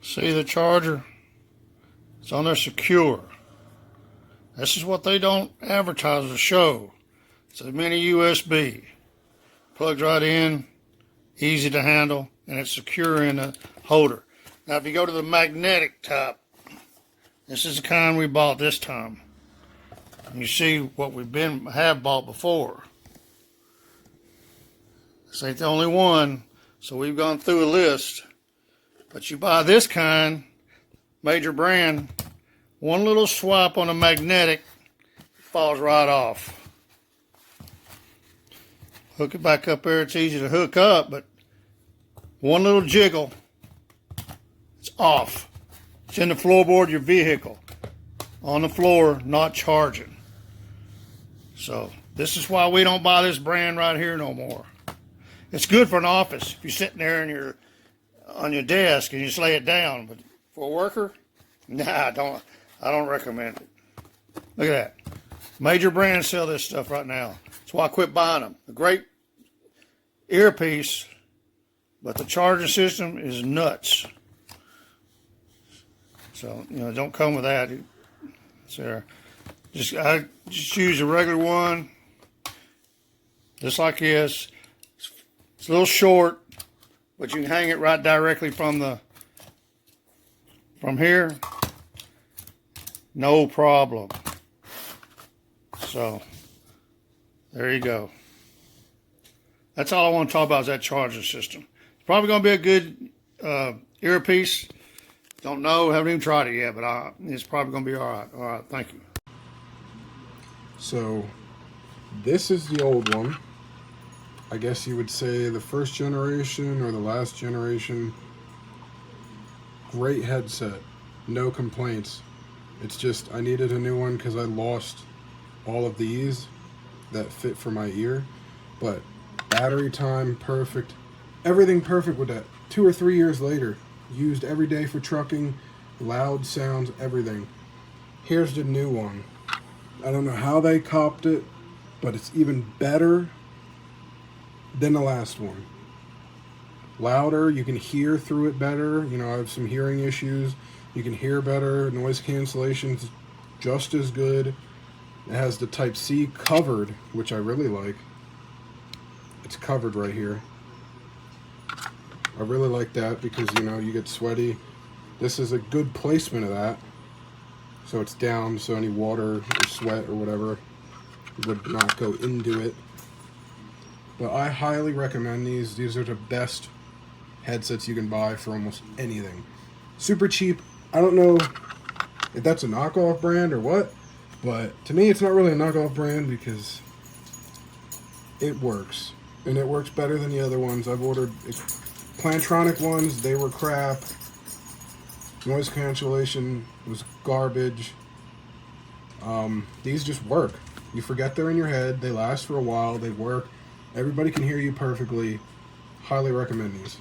See the charger? It's on there secure. This is what they don't advertise or show. It's a mini USB. Plugs right in, easy to handle, and it's secure in the holder. Now if you go to the magnetic type, this is the kind we bought this time. And you see what have bought before. This ain't the only one, so we've gone through a list. But you buy this kind, major brand, one little swap on a magnetic, it falls right off. Hook it back up there, it's easy to hook up, but one little jiggle, it's off. It's in the floorboard of your vehicle, on the floor, not charging. So this is why we don't buy this brand right here no more. It's good for an office if you're sitting there and you're on your desk and you just lay it down, but for a worker, nah, I don't recommend it. Look at that. Major brands sell this stuff right now. That's why I quit buying them. A great earpiece, but the charging system is nuts. So, don't come with that. So, I just use a regular one, just like this. It's a little short, but you can hang it right directly from here. No problem. So, there you go. That's all I want to talk about is that charging system. It's probably going to be a good earpiece. Don't know, haven't even tried it yet, but it's probably going to be all right. All right, thank you. So, this is the old one. I guess you would say the first generation or the last generation. Great headset, no complaints. It's just I needed a new one because I lost all of these that fit for my ear. But battery time, perfect. Everything perfect with that. 2 or 3 years later, used every day for trucking, loud sounds, everything. Here's the new one. I don't know how they copped it, but it's even better than the last one. Louder, you can hear through it better. I have some hearing issues. You can hear better. Noise cancellation's just as good. It has the Type-C covered, which I really like. It's covered right here. I really like that because, you get sweaty. This is a good placement of that. So it's down, so any water or sweat or whatever would not go into it. But I highly recommend these. These are the best headsets you can buy for almost anything. Super cheap. I don't know if that's a knockoff brand or what, but to me it's not really a knockoff brand because it works. And it works better than the other ones. I've ordered Plantronic ones, they were crap. Noise cancellation was garbage. These just work. You forget they're in your head. They last for a while. They work. Everybody can hear you perfectly. Highly recommend these.